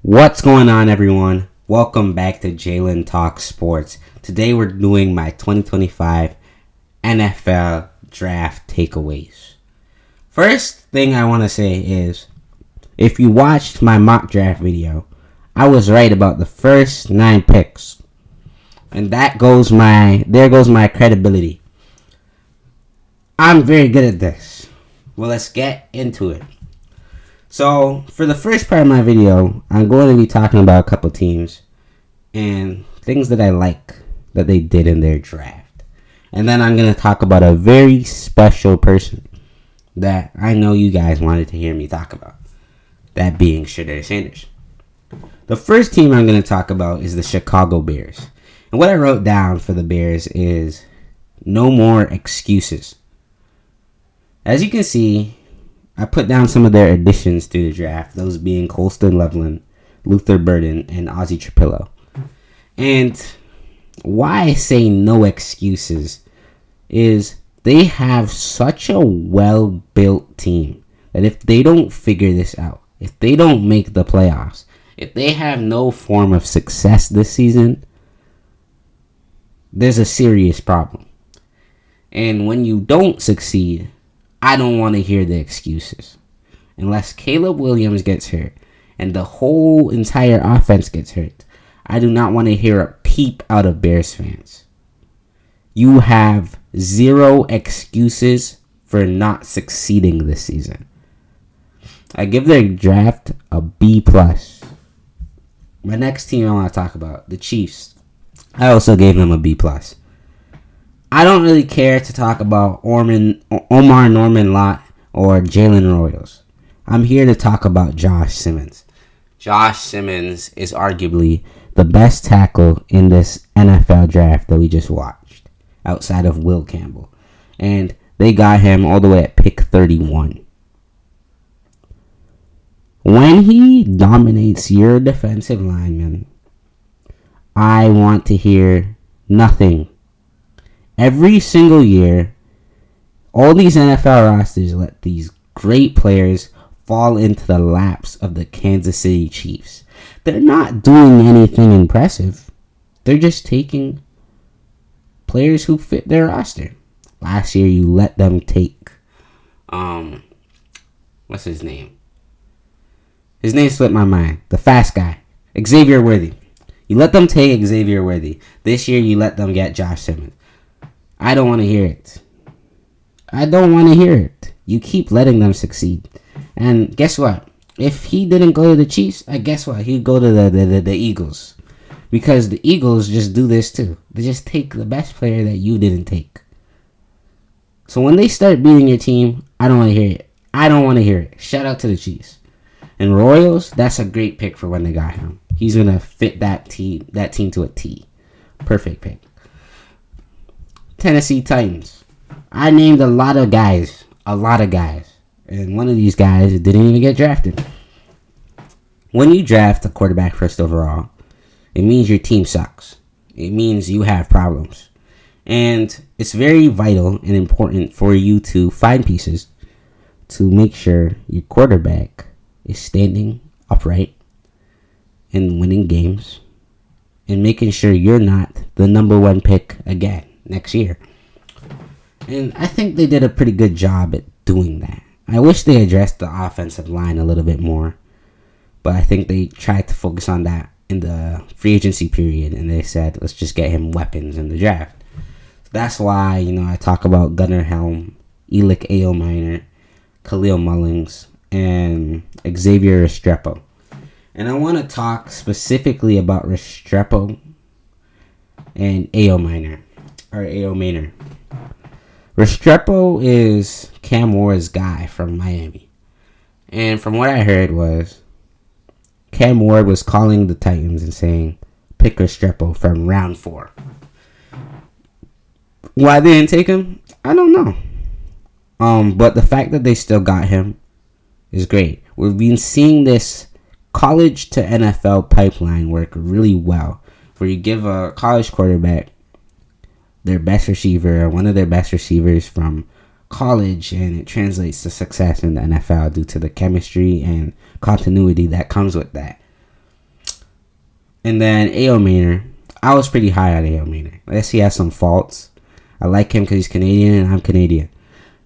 What's going on, everyone? Welcome back to Jalen Talk Sports. Today we're doing my 2025 NFL Draft takeaways. First thing I want to say is, if you watched my mock draft video, I was right about the first 9 picks. And there goes my credibility. I'm very good at this. Well, let's get into it. So, for the first part of my video, I'm going to be talking about a couple teams and things that I like that they did in their draft. And then I'm going to talk about a very special person that I know you guys wanted to hear me talk about. That being Shedeur Sanders. The first team I'm going to talk about is the Chicago Bears. And what I wrote down for the Bears is no more excuses. As you can see, I put down some of their additions to the draft, those being Colston Loveland, Luther Burden, and Ozzie Trapillo. And why I say no excuses is they have such a well-built team that if they don't figure this out, if they don't make the playoffs, if they have no form of success this season, there's a serious problem. And when you don't succeed, I don't want to hear the excuses. Unless Caleb Williams gets hurt and the whole entire offense gets hurt, I do not want to hear a peep out of Bears fans. You have zero excuses for not succeeding this season. I give their draft a B+. My next team I want to talk about, the Chiefs. I also gave them a B+. I don't really care to talk about Omar Norman Lott or Jalen Royals. I'm here to talk about Josh Simmons. Josh Simmons is arguably the best tackle in this NFL draft that we just watched, outside of Will Campbell. And they got him all the way at pick 31. When he dominates your defensive lineman, I want to hear nothing. Every single year, all these NFL rosters let these great players fall into the laps of the Kansas City Chiefs. They're not doing anything impressive. They're just taking players who fit their roster. Last year, you let them take, what's his name? His name slipped my mind. The fast guy, Xavier Worthy. You let them take Xavier Worthy. This year, you let them get Josh Simmons. I don't want to hear it. I don't want to hear it. You keep letting them succeed. And guess what? If he didn't go to the Chiefs, guess what? He'd go to the Eagles. Because the Eagles just do this too. They just take the best player that you didn't take. So when they start beating your team, I don't want to hear it. I don't want to hear it. Shout out to the Chiefs. And Royals, that's a great pick for when they got him. He's going to fit that team to a T. Perfect pick. Tennessee Titans. I named a lot of guys. And one of these guys didn't even get drafted. When you draft a quarterback first overall, it means your team sucks. It means you have problems. And it's very vital and important for you to find pieces to make sure your quarterback is standing upright and winning games and making sure you're not the number 1 pick again next year. And I think they did a pretty good job at doing that. I wish they addressed the offensive line a little bit more, but I think they tried to focus on that in the free agency period, and they said, let's just get him weapons in the draft. So that's why, I talk about Gunnar Helm, Elick Ayo-Minor, Khalil Mullings, and Xavier Restrepo. And I want to talk specifically about Restrepo and Ayo-Minor. Restrepo is Cam Ward's guy from Miami. And from what I heard was Cam Ward was calling the Titans and saying, pick Restrepo from round 4. Why they didn't take him? I don't know. But the fact that they still got him is great. We've been seeing this college to NFL pipeline work really well, where you give a college quarterback their best receiver or one of their best receivers from college, and it translates to success in the NFL due to the chemistry and continuity that comes with that. And then A.O. Maynard. I was pretty high on A.O. Maynard. Yes, he has some faults. I like him because he's Canadian and I'm Canadian.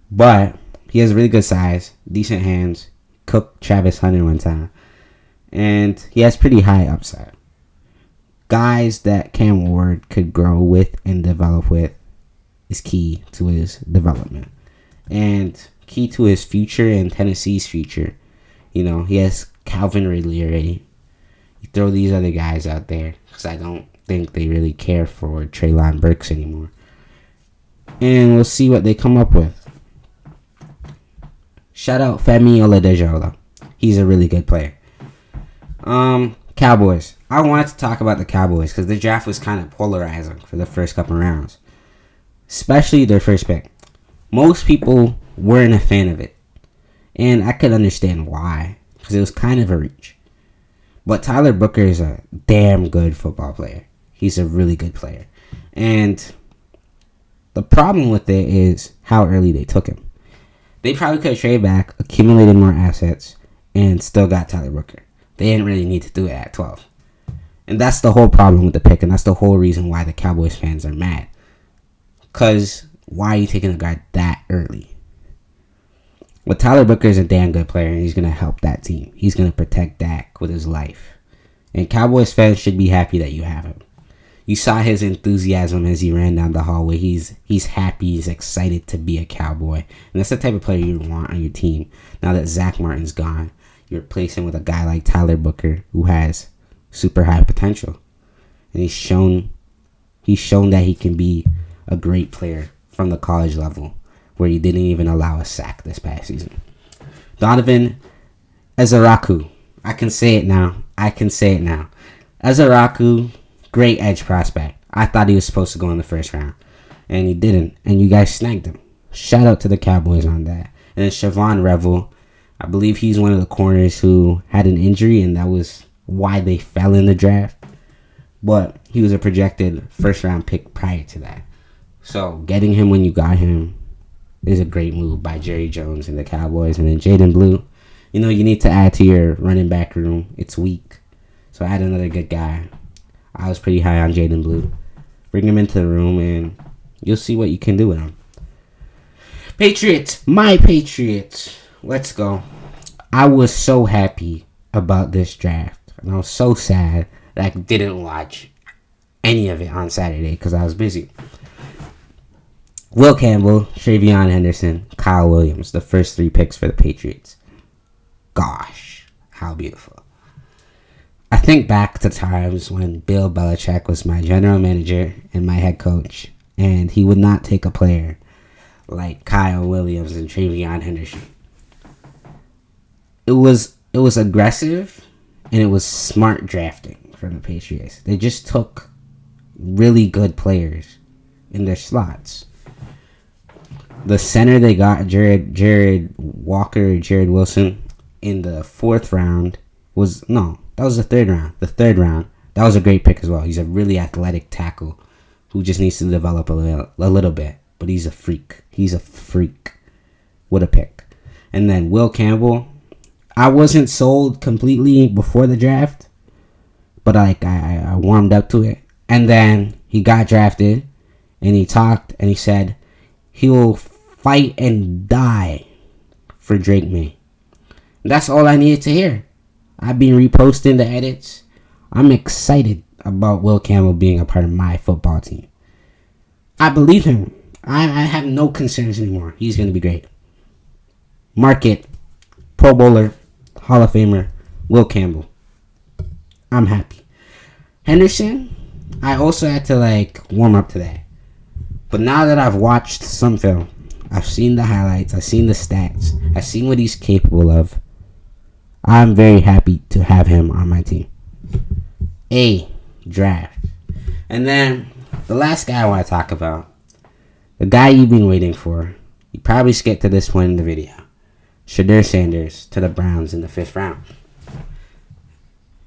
But he has really good size, decent hands. Cooked Travis Hunter one time. And he has pretty high upside. Guys that Cam Ward could grow with and develop with is key to his development. And key to his future and Tennessee's future. You know, he has Calvin Ridley already. You throw these other guys out there because I don't think they really care for Treylon Burks anymore. And we'll see what they come up with. Shout out Femi Oladejola. He's a really good player. Cowboys. I wanted to talk about the Cowboys because the draft was kind of polarizing for the first couple rounds. Especially their first pick. Most people weren't a fan of it. And I could understand why. Because it was kind of a reach. But Tyler Booker is a damn good football player. He's a really good player. And the problem with it is how early they took him. They probably could have traded back, accumulated more assets, and still got Tyler Booker. They didn't really need to do it at 12. And that's the whole problem with the pick, and that's the whole reason why the Cowboys fans are mad. Because why are you taking a guy that early? Well, Tyler Booker is a damn good player, and he's going to help that team. He's going to protect Dak with his life. And Cowboys fans should be happy that you have him. You saw his enthusiasm as he ran down the hallway. He's happy. He's excited to be a Cowboy. And that's the type of player you want on your team. Now that Zach Martin's gone, you replace him with a guy like Tyler Booker who has super high potential. And he's shown that he can be a great player from the college level where he didn't even allow a sack this past season. Donovan Ezaraku. I can say it now. Ezaraku, great edge prospect. I thought he was supposed to go in the first round. And he didn't. And you guys snagged him. Shout out to the Cowboys on that. And then Siobhan Revel. I believe he's one of the corners who had an injury, and that was why they fell in the draft. But he was a projected first-round pick prior to that. So getting him when you got him is a great move by Jerry Jones and the Cowboys. And then Jaden Blue. You know, you need to add to your running back room. It's weak. So add another good guy. I was pretty high on Jaden Blue. Bring him into the room, and you'll see what you can do with him. Patriots. My Patriots. Let's go. I was so happy about this draft. And I was so sad that I didn't watch any of it on Saturday because I was busy. Will Campbell, Travion Henderson, Kyle Williams, the first 3 picks for the Patriots. Gosh, how beautiful. I think back to times when Bill Belichick was my general manager and my head coach, and he would not take a player like Kyle Williams and Travion Henderson. It was aggressive, and it was smart drafting from the Patriots. They just took really good players in their slots. The center they got, Jared Wilson, in the 4th round that was the 3rd round. The 3rd round, that was a great pick as well. He's a really athletic tackle who just needs to develop a little bit, but he's a freak. What a pick. And then Will Campbell. I wasn't sold completely before the draft, but I warmed up to it. And then he got drafted, and he talked, and he said he will fight and die for Drake May. That's all I needed to hear. I've been reposting the edits. I'm excited about Will Campbell being a part of my football team. I believe him. I have no concerns anymore. He's going to be great. Market, Pro Bowler, Hall of Famer, Will Campbell. I'm happy. Henderson, I also had to warm up to that. But now that I've watched some film, I've seen the highlights, I've seen the stats, I've seen what he's capable of. I'm very happy to have him on my team. Draft. And then the last guy I want to talk about, the guy you've been waiting for. You probably skipped to this point in the video. Shedeur Sanders to the Browns in the 5th round.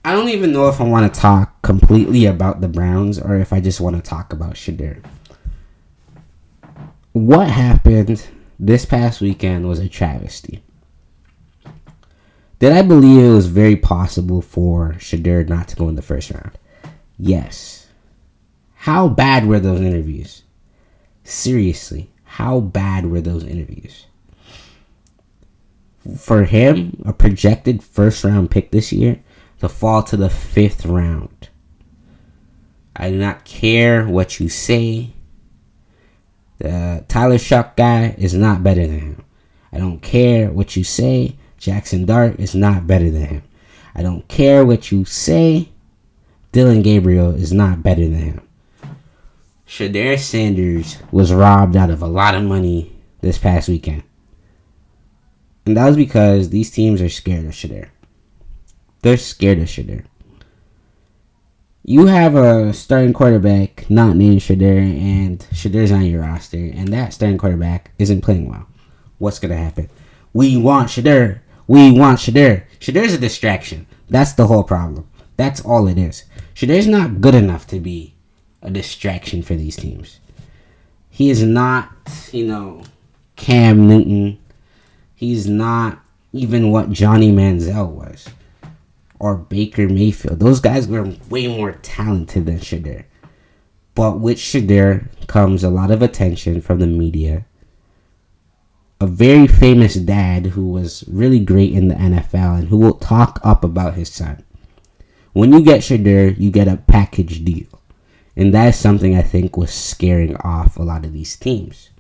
I don't even know if I want to talk completely about the Browns or if I just want to talk about Shedeur. What happened this past weekend was a travesty. Did I believe it was very possible for Shedeur not to go in the 1st round? Yes. How bad were those interviews? Seriously, how bad were those interviews? For him, a projected first round pick this year, to fall to the 5th round. I do not care what you say. The Tyler Shuck guy is not better than him. I don't care what you say. Jackson Dart is not better than him. I don't care what you say. Dylan Gabriel is not better than him. Shedeur Sanders was robbed out of a lot of money this past weekend. And that was because these teams are scared of Shedeur. They're scared of Shedeur. You have a starting quarterback not named Shedeur, and Shedeur's on your roster, and that starting quarterback isn't playing well. What's going to happen? We want Shedeur. We want Shedeur. Shedeur's a distraction. That's the whole problem. That's all it is. Shedeur's not good enough to be a distraction for these teams. He is not, Cam Newton. He's not even what Johnny Manziel was. Or Baker Mayfield. Those guys were way more talented than Shedeur. But with Shedeur comes a lot of attention from the media. A very famous dad who was really great in the NFL and who will talk up about his son. When you get Shedeur, you get a package deal. And that is something I think was scaring off a lot of these teams.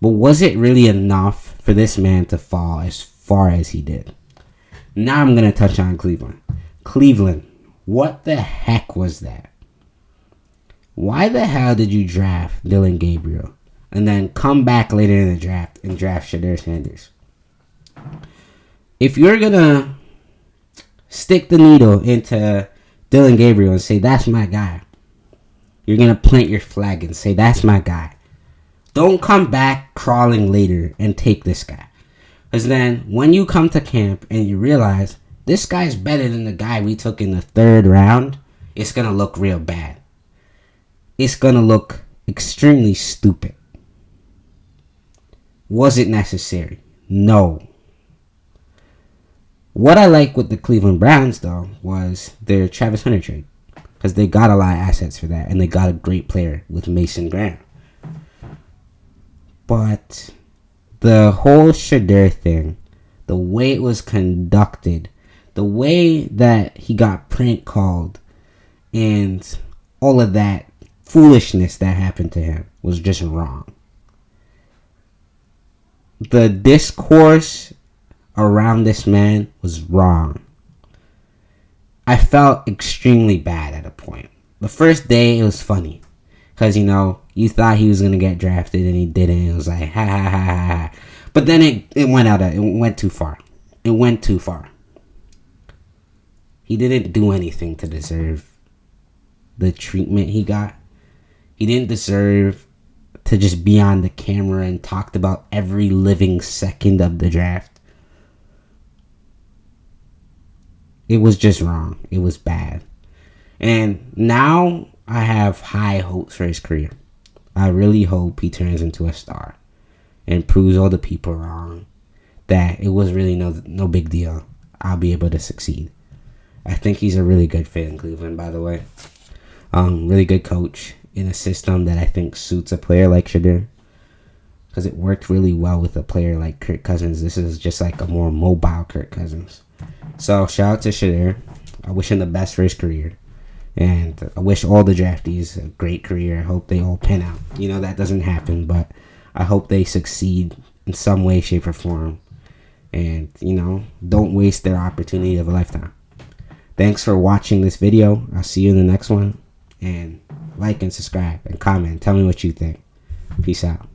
But was it really enough for this man to fall as far as he did? Now I'm going to touch on Cleveland. Cleveland, what the heck was that? Why the hell did you draft Dylan Gabriel and then come back later in the draft and draft Shedeur Sanders? If you're going to stick the needle into Dylan Gabriel and say, that's my guy, you're going to plant your flag and say, that's my guy. Don't come back crawling later and take this guy. Because then when you come to camp and you realize this guy's better than the guy we took in the 3rd round, it's going to look real bad. It's going to look extremely stupid. Was it necessary? No. What I like with the Cleveland Browns, though, was their Travis Hunter trade. Because they got a lot of assets for that. And they got a great player with Mason Graham. But the whole Shedeur thing, the way it was conducted, the way that he got prank called, and all of that foolishness that happened to him was just wrong. The discourse around this man was wrong. I felt extremely bad at a point. The first day, it was funny. Because, you thought he was going to get drafted and he didn't. It was like, ha, ha, ha, ha, ha. But then it went too far. It went too far. He didn't do anything to deserve the treatment he got. He didn't deserve to just be on the camera and talked about every living second of the draft. It was just wrong. It was bad. And now I have high hopes for his career. I really hope he turns into a star and proves all the people wrong that it was really no big deal. I'll be able to succeed. I think he's a really good fit in Cleveland, by the way. Really good coach in a system that I think suits a player like Shedeur. Because it worked really well with a player like Kirk Cousins. This is just like a more mobile Kirk Cousins. So shout out to Shedeur. I wish him the best for his career. And I wish all the draftees a great career. I hope they all pan out. That doesn't happen, but I hope they succeed in some way, shape, or form. And, don't waste their opportunity of a lifetime. Thanks for watching this video. I'll see you in the next one. And like and subscribe and comment. Tell me what you think. Peace out.